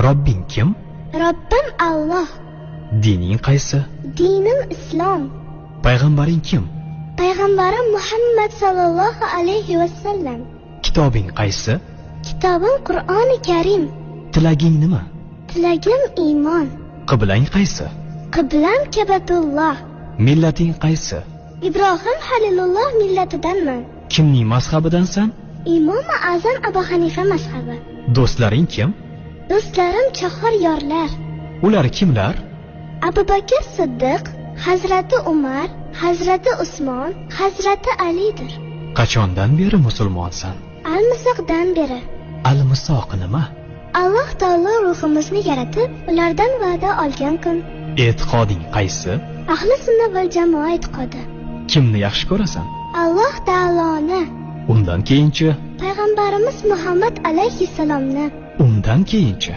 Robbing kim? Robbim Alloh. Dining qaysi? Dinim Islom. Payg'ambaring kim? Payg'ambarim Muhammad sallallohu alayhi vasallam. Kitobing qaysi? Kitobim Qur'oni Karim. Tilaging nima? Tilagim iymon. Qiblang qaysi? Qiblam Kabatulloh. Millating qaysi? Ibrohim Halilulloh millatidanman. Kimning mazhabidansan? Imom Azam Abu Hanifa mazhabi. Do'stlaring kim? Do'stlarim chaqir yorlar. Ular kimlar? Abu Bakr Siddiq, Hazrati Umar, Hazrati Usmon, Hazrati Alidir. Qachondan beri musulmonsan? Al-Misoqdan beri. Al-Misoq nima? Alloh taolo ruhimizni yaratib, ulardan va'da olgan kun. E'tiqoding qaysi? Ahli sunna val jamoa e'tiqodi. Kimni yaxshi ko'rasan? Alloh taoloni. Undan keyinchi? Payg'ambarimiz Muhammad alayhissalomni. Undan keyinchi?